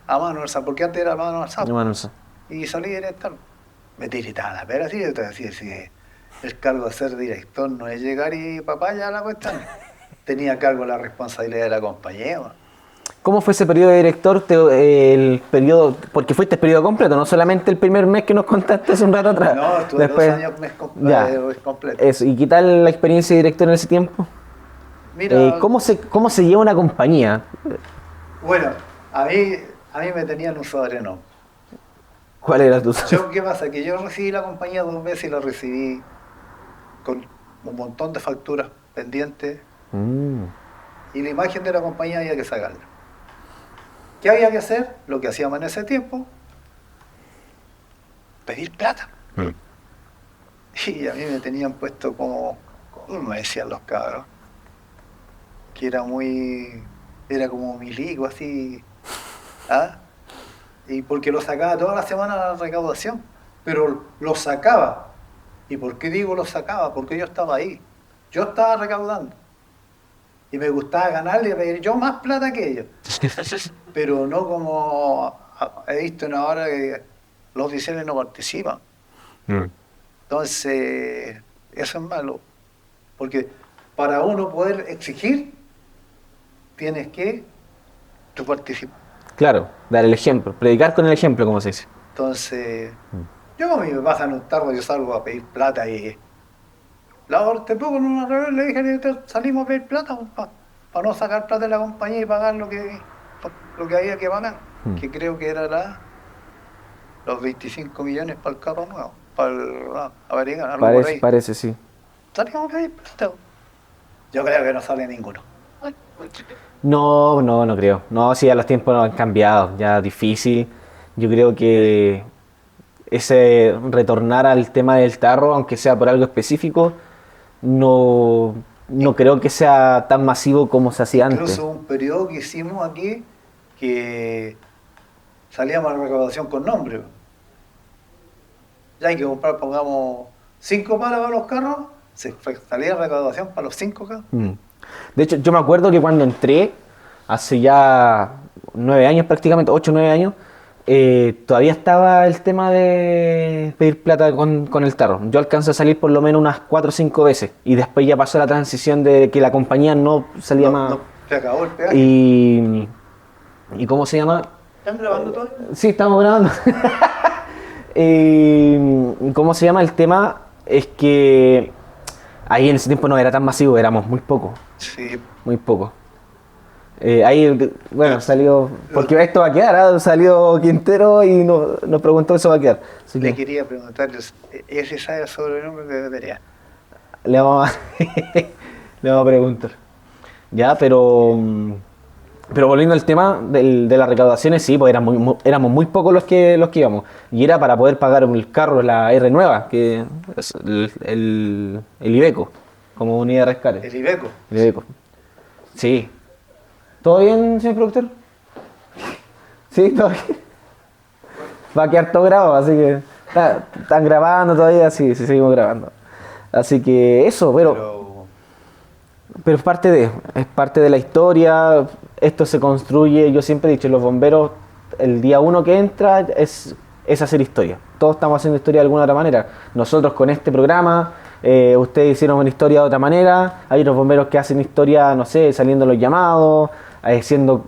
a mano alzada, porque antes era mano alzada. No, no sé. Y salí director. Me tiritaba la pera así, yo te decía, sí, el cargo de ser director no es llegar y papaya a la cuestión. Tenía a cargo la responsabilidad de la compañía. ¿Cómo fue ese periodo de director? El periodo, porque fuiste periodo completo, no solamente el primer mes que nos contaste hace un rato atrás. No, estuve 2 años mes completo. Eso. ¿Y qué tal la experiencia de director en ese tiempo? Mira, ¿Cómo se lleva una compañía? bueno, a mí me tenían un sobrenombre. ¿Cuál era tu? ¿Qué pasa? Que yo recibí la compañía 2 veces y la recibí con un montón de facturas pendientes y la imagen de la compañía había que sacarla. ¿Qué había que hacer? Lo que hacíamos en ese tiempo, pedir plata. Y a mí me tenían puesto como me decían los cabros, que era como milico así, ¿ah? Y porque lo sacaba toda la semana la recaudación, pero lo sacaba. ¿Y por qué digo lo sacaba? Porque yo estaba ahí, yo estaba recaudando. Y me gustaba ganarle y pedir yo más plata que ellos. Pero no como he visto en ahora que los oficiales no participan. Entonces, eso es malo. Porque para uno poder exigir, tienes que tú participar. Claro, dar el ejemplo, predicar con el ejemplo, como se dice. Entonces, yo a mí me pasan un tarro, yo salgo a pedir plata y te pongo en una reunión, le dije, salimos a pedir plata para no sacar plata de la compañía y pagar lo que había que pagar, que creo que era los 25 millones para el carro nuevo, para el Americano, algo por ahí. Parece, sí. Salimos a pedir plata. Yo creo que no sale ninguno. No creo. No, sí, ya los tiempos han cambiado, ya difícil. Yo creo que ese retornar al tema del tarro, aunque sea por algo específico, no creo que sea tan masivo como se hacía antes. Incluso un periodo que hicimos aquí que salíamos a la recaudación con nombre. Ya hay que comprar, pongamos 5 palas para los carros, salía la recaudación para los 5 carros. De hecho, yo me acuerdo que cuando entré, hace ya 9 años prácticamente, 8 o 9 años, todavía estaba el tema de pedir plata con el tarro. Yo alcancé a salir por lo menos unas 4 o 5 veces y después ya pasó la transición de que la compañía no salía más. No, se acabó el peaje. ¿Y cómo se llama? ¿Están grabando todo? Sí, estamos grabando. ¿Cómo se llama? El tema es que ahí en ese tiempo no era tan masivo, éramos muy pocos. Sí. Muy pocos. Ahí, bueno, salió, porque esto va a quedar, salió Quintero y nos preguntó que eso va a quedar. Así Le que quería preguntar, ¿ese sabe el sobrenombre de Bebería? le vamos a preguntar. Ya, pero volviendo al tema de las recaudaciones, sí, pues éramos muy pocos los que íbamos. Y era para poder pagar el carro, la R nueva, que es el Iveco, como unidad de rescate. El Iveco. El Iveco. Sí. ¿Todo bien, señor productor? Sí, todo bien. Va a quedar todo grabado, así que están grabando todavía, sí, seguimos grabando. Así que eso, pero es parte de la historia. Esto se construye, yo siempre he dicho, los bomberos, el día uno que entra es hacer historia. Todos estamos haciendo historia de alguna otra manera. Nosotros con este programa, ustedes hicieron una historia de otra manera. Hay otros bomberos que hacen historia, no sé, saliendo los llamados, siendo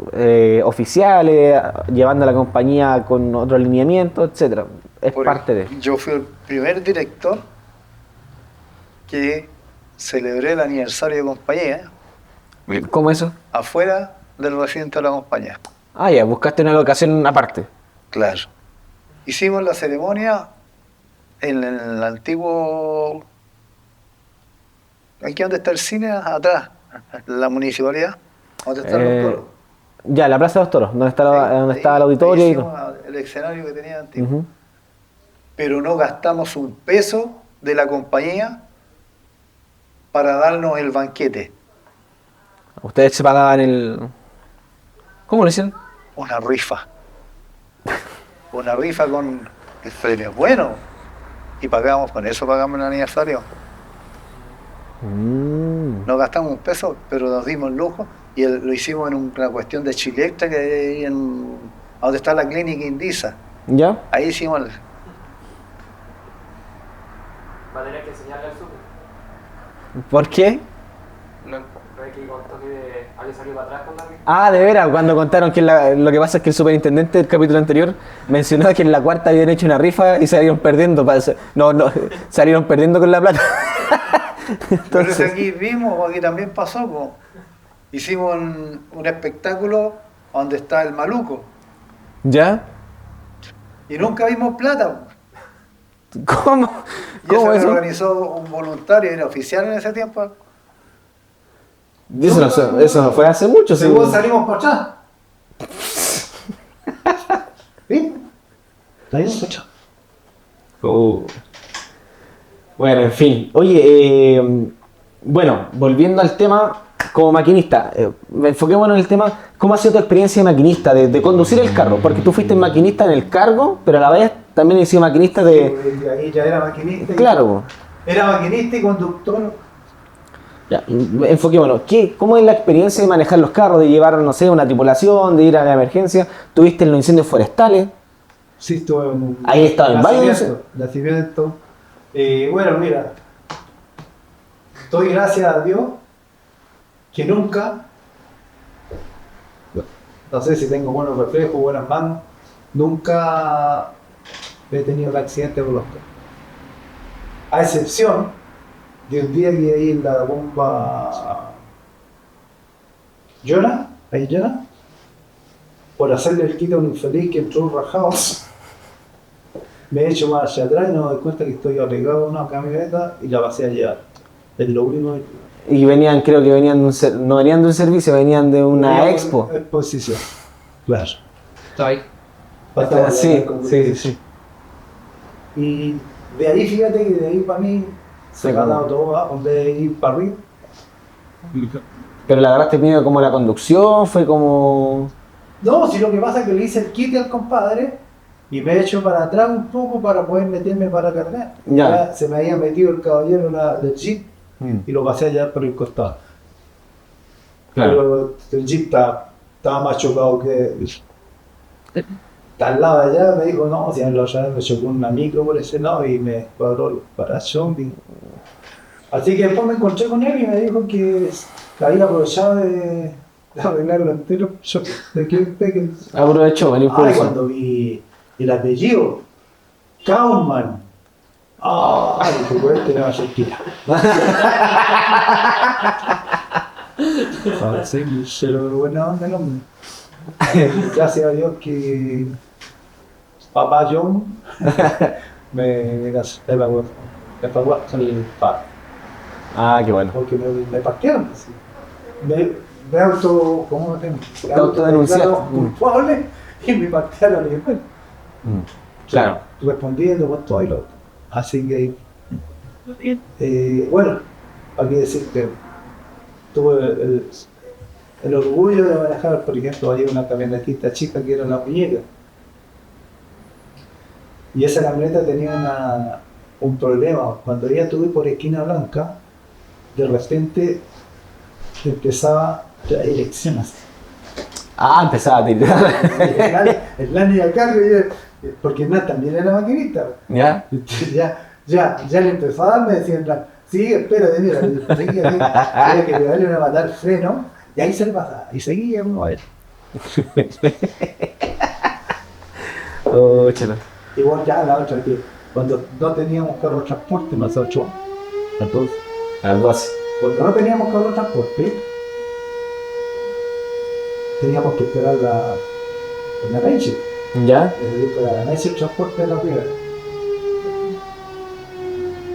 oficiales, llevando a la compañía con otro alineamiento, etcétera. Es parte de. Yo fui el primer director que celebré el aniversario de compañía. ¿Cómo eso? Afuera del recinto de la compañía. Ah, ya, buscaste una locación aparte. Claro. Hicimos la ceremonia en el antiguo... Aquí donde está el cine, atrás, la municipalidad, donde están los toros. Ya, la Plaza de los Toros, donde está el auditorio. Ahí hicimos el escenario que tenía antiguo. Pero no gastamos un peso de la compañía para darnos el banquete. Ustedes se pagaban el... ¿Cómo lo hicieron? Una rifa. Una rifa con el premio bueno. Y con eso pagamos el aniversario. No gastamos un peso, pero nos dimos el lujo. Y lo hicimos en una cuestión de Chilectra, que hay donde está la clínica Indisa. ¿Ya? Ahí hicimos Va a tener que enseñarle al súper. ¿Por qué? No es que contó que había salido para atrás con la rifa. Ah, de veras, cuando contaron que lo que pasa es que el superintendente del capítulo anterior mencionó que en la cuarta habían hecho una rifa y salieron perdiendo. Salieron perdiendo con la plata. Entonces, pero aquí vimos, aquí también pasó, po. Hicimos un espectáculo donde está el maluco. ¿Ya? Y nunca vimos plata. ¿Cómo? Y eso lo organizó un voluntario, era oficial en ese tiempo. Eso no fue hace mucho. Según salimos por atrás. ¿Sí? Salimos por atrás. Bueno, en fin. Oye, bueno, volviendo al tema, como maquinista, enfoquémonos en el tema, ¿cómo ha sido tu experiencia de maquinista, de conducir el carro? Porque tú fuiste maquinista en el cargo, pero a la vez también he sido maquinista de... Sí, ahí ya era maquinista. Claro. Era maquinista y conductor. Ya, enfoquémonos. ¿Cómo es la experiencia de manejar los carros, de llevar, no sé, una tripulación, de ir a la emergencia? ¿Tuviste en los incendios forestales? Sí, estuve en... Ahí estaba en varios. Nacimiento. Bueno, mira, doy gracias a Dios que nunca, no sé si tengo buenos reflejos, buenas manos, nunca he tenido el accidente por los dos. A excepción de un día que ahí en la bomba Llora, ahí llora, por hacerle el quito a un infeliz que entró rajado. Me he hecho más hacia atrás y no me doy cuenta que estoy apegado a una camioneta y la pasé a llevar. Es lo único que... Y venían, creo que venían de no venían de un servicio, venían de una expo. Exposición, claro. Está ahí. Faltaba Sí, la como sí, que- sí. Y de ahí, fíjate que de ahí para mí se me ha dado todo abajo, en vez de ir para arriba. Pero la agarraste primero como la conducción, fue como... No, si lo que pasa es que le hice el kit al compadre y me he hecho para atrás un poco para poder meterme para cargar. Ya. Se me había metido el caballero del jeep y lo pasé a llevar por el costado. Pero el jeep estaba más chocado que... Está al lado de allá, me dijo, no, si la otra vez me chocó una micro por ese lado y me cuadró el parachoque. Así que después me encontré con él y me dijo que había aprovechado de arreglarlo entero. Yo, ¿de qué peque? Aprovechó el Ay, impulso. cuando vi el apellido, Kaufman. Ay, dije, pues este no va a ser tira. Sí, pero buena onda el hombre. Gracias a Dios que papá John me pagó hasta el pago. Ah, qué bueno. Porque me parquearon así. Me auto, ¿cómo me tengo? Te autodenunciaste. Culpable y me parquearon y después. Claro. Respondiendo con todo y lo otro. Así que, bueno, hay que decir que tuve el orgullo de manejar, por ejemplo, había una camionetita chica que era la muñeca. Y esa camioneta tenía un problema. Cuando ella tuve por esquina blanca, de repente empezaba la dirección así. Ah, empezaba a tirar. El Lani al cargo, porque Hernán también era maquinista. ¿Ya? Ya le empezó a dar, me decían, sí, espérate, mira, tenía que darle a matar freno, y ahí se le pasaba, y seguía uno a ver. Oh, chelo. Igual ya la otra, que cuando no teníamos carro de transporte, más 8 años, entonces, A las 12. cuando no teníamos carro de transporte, teníamos que esperar la noche. ¿Ya? Es decir, para ganarse el transporte de la primera.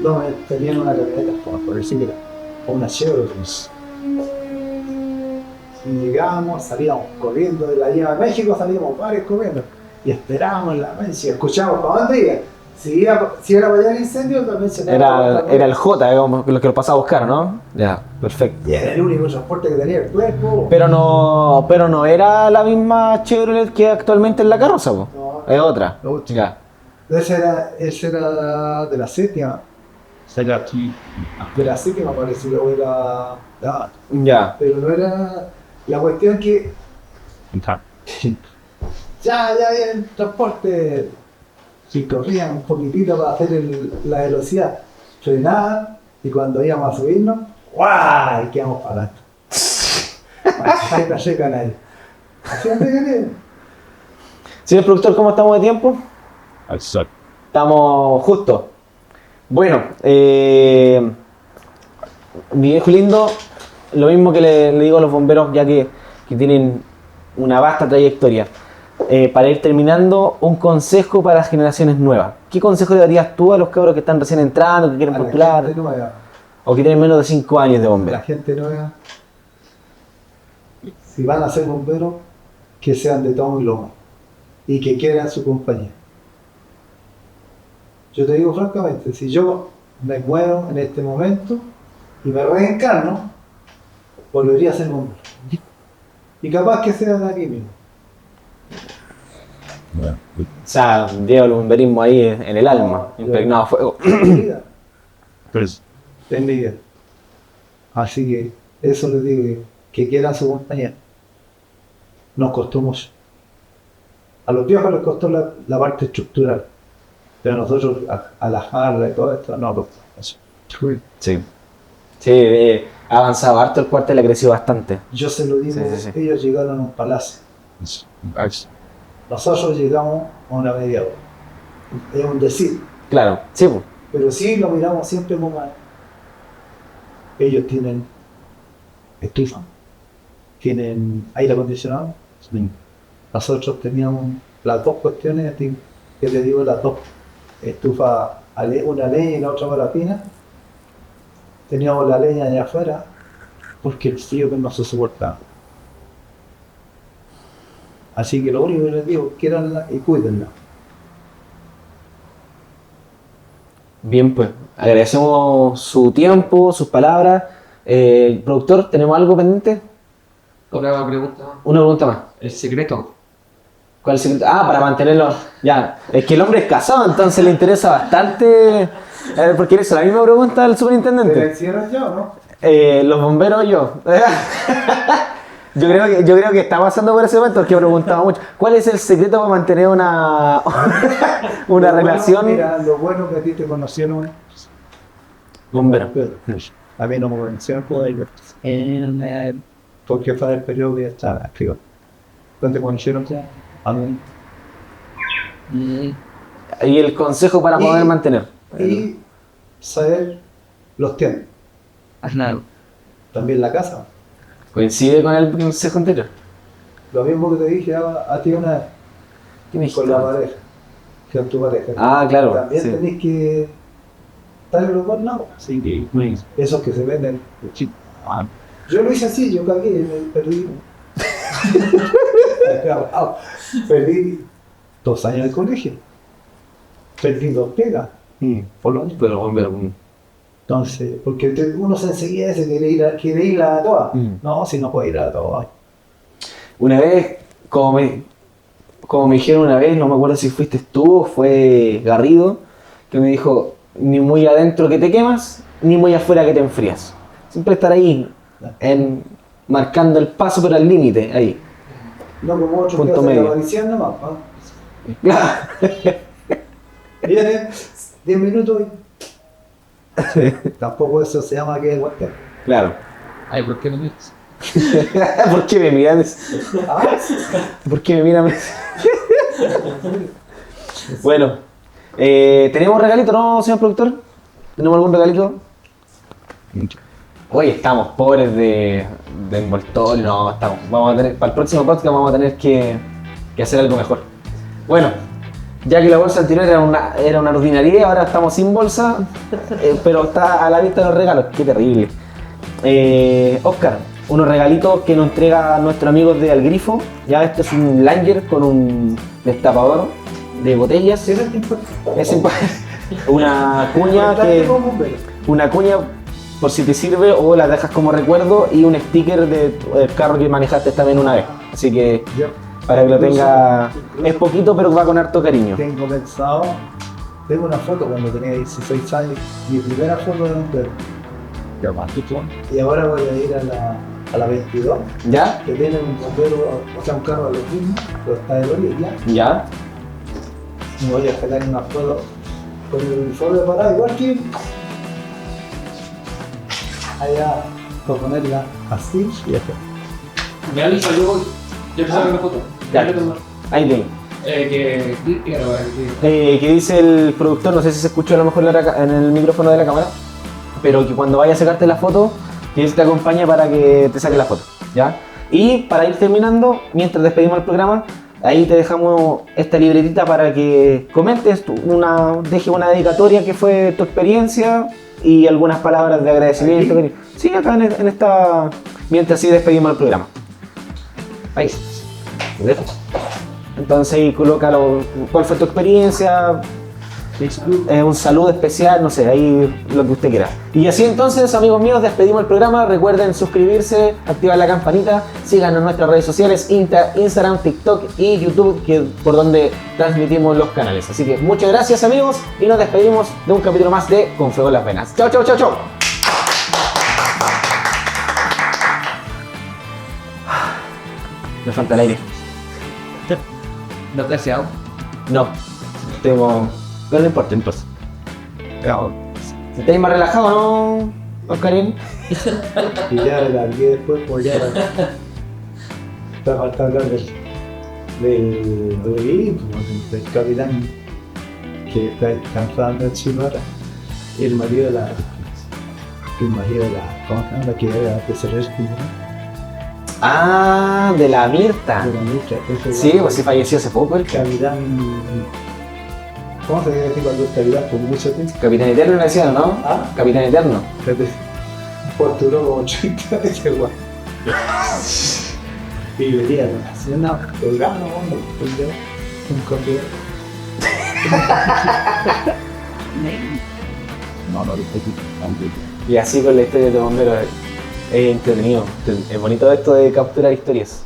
No, tenían una camioneta, por decir, o una Chevrolet. Y llegábamos, salíamos corriendo de la Llama de México, salíamos varios corriendo. Y esperábamos en la mención, escuchábamos para dónde iba. Si era para allá el incendio, también se Era el J, como los que lo pasaba a buscar, ¿no? Ya, perfecto. Y era el único transporte que tenía el cuerpo. Pero no era la misma Chevrolet que actualmente en la carroza, po. No. Es otra. Otra. Ya. Ese era de la séptima. De la séptima parecía, o era. Ya. Pero no era. La cuestión que. Ya había el transporte. Si corrían un poquitito para hacer la velocidad, frenaban y cuando íbamos a subirnos, ¡guau! Y quedamos para adelante. No seca nadie. Así antes que Señor productor, ¿cómo estamos de tiempo? Estamos justo. Bueno, mi viejo lindo, lo mismo que le digo a los bomberos, ya que tienen una vasta trayectoria. Para ir terminando, un consejo para las generaciones nuevas. ¿Qué consejo le darías tú a los cabros que están recién entrando, que quieren a la postular, gente nueva, o que tienen menos de 5 años de la bombero? gente nueva, si van a ser bomberos, que sean de tomo y lomo y que quieran su compañía. Yo te digo francamente, si yo me muero en este momento y me reencarno, volvería a ser bombero. Y capaz que sea de aquí mismo. O sea, lleva el bomberismo ahí en el alma, impregnado a fuego. En vida. Así que eso les digo, que quieran su compañía. Nos costó mucho. A los viejos les costó la parte estructural, pero a nosotros, a la jarra y todo esto, no costó eso. Sí. Sí, ha avanzado harto el cuartel, ha crecido bastante. Yo se lo digo, Sí. ellos llegaron a un palacio. Nosotros llegamos a una media hora. es un decir. Claro, sí, pues. Pero sí lo miramos siempre como ellos tienen estufa, tienen aire acondicionado. Sí. Nosotros teníamos las dos cuestiones, que te digo, las dos estufas, una leña y la otra parafina. Teníamos la leña allá afuera porque el frío que no se soportaba. Así que lo único que les digo, quieranla y cuídenla. Bien, pues, agradecemos su tiempo, sus palabras. Productor, ¿tenemos algo pendiente? Una pregunta. Una pregunta más. El secreto. ¿Cuál es el secreto? Ah, para mantenerlo. Ya, es que el hombre es casado, entonces le interesa bastante. Porque le hizo la misma pregunta al ¿Te la superintendente. hicieron ya o no? Los bomberos, yo. Yo creo que está pasando por ese momento porque preguntaba mucho. ¿Cuál es el secreto para mantener una relación? Bueno, mira, lo bueno que a ti te conocieron. Bombero. A mí no me conocieron por ellos. Porque fue el periodo que estaba arriba. ¿Dónde conocieron ya? A mí. Y el consejo para poder mantener. Y saber los tiempos. También la casa. Coincide con el consejo anterior. Lo mismo que te dije a ti una vez. ¿Qué me dijiste? Con la pareja. Con tu pareja. Ah, claro. También Sí. tenés que estar en los dos lados. Sí, esos que se venden. Yo lo hice así, yo cagué, me perdí. Perdí 2 años de colegio. Perdí 2 pegas. Por lo menos. Pero bombero. Entonces, porque uno se enseguida se quiere ir a todas. No, si no puede ir a todas. Una vez, como me dijeron una vez, no me acuerdo si fuiste tú o fue Garrido, que me dijo, ni muy adentro que te quemas, ni muy afuera que te enfrías. Siempre estar ahí, marcando el paso pero al límite, ahí. No como otros que Punto hacen medio. la aparición nomás. Claro. Viene 10 minutos y... Tampoco eso se llama que es guante. Claro. Ay, ¿por qué no me dices? ¿Por qué me miran? ¿Por qué me miran? Bueno, ¿tenemos regalito, no, señor productor? ¿Tenemos algún regalito? Hoy estamos pobres de envoltorio, no, estamos. Vamos a tener, para el próximo podcast vamos a tener que hacer algo mejor. Bueno, ya que la bolsa anterior era una ordinaria, ahora estamos sin bolsa, pero está a la vista de los regalos, qué terrible. Oscar, unos regalitos que nos entrega nuestros amigos de Al Grifo. Ya este es un Langer con un destapador de botellas. Es una cuña por si te sirve o la dejas como recuerdo y un sticker del carro que manejaste también una vez. Así que para que lo tenga, es poquito pero va con harto cariño. Tengo pensado, tengo una foto cuando tenía 16 años, mi primera foto de bombero. Y ahora voy a ir a la 22, ¿Ya? que tiene un bombero, o sea un carro de los mismos, pero está de orilla. ¿Ya? Y voy a sacar una foto con el uniforme parado, igual que allá, por ponerla así y acá. Me avisa, yo voy. Yo empecé a ver la foto. Ya. Ahí tengo. Que Que dice el productor, no sé si se escuchó a lo mejor en el micrófono de la cámara, pero que cuando vaya a sacarte la foto, que él te acompañe para que te saque la foto, ¿ya? Y para ir terminando, mientras despedimos el programa, ahí te dejamos esta libretita para que comentes, dejes una dedicatoria que fue tu experiencia y algunas palabras de agradecimiento. ¿Aquí? Sí, acá en esta, mientras sí despedimos el programa. Ahí. Entonces ahí coloca cuál fue tu experiencia, un saludo especial, no sé, ahí lo que usted quiera. Y así entonces, amigos míos, despedimos el programa. Recuerden suscribirse, activar la campanita, síganos en nuestras redes sociales, Instagram, TikTok y YouTube, por donde transmitimos los canales. Así que muchas gracias, amigos, y nos despedimos de un capítulo más de Con Fuego en las Venas. Chao, chao, chao, chao. Me falta el aire. ¿No te has deseado? No, tengo... Pero no importa, entonces. ¿Estáis más relajado, no, Oscarín? Y ya le largué después, pues ya está faltando hablar del capitán que está cansando en Chilora. Y el marido de la. ¿Cómo se llama? La que era de Cerrerski, ¿no? Ah, de la Mirta. De la Mitra. Sí, pues sí falleció hace poco el Capitán. ¿Cómo se dice cuando es capitán por mucho tiempo? Capitán Eterno le decían, ¿no? Ah. Capitán Eterno. Posturó como 30 veces, guay. Y venía haciendo un programa, un copio. No, lo dije aquí. Y así con la historia de bomberos es entretenido. Es bonito esto de capturar historias.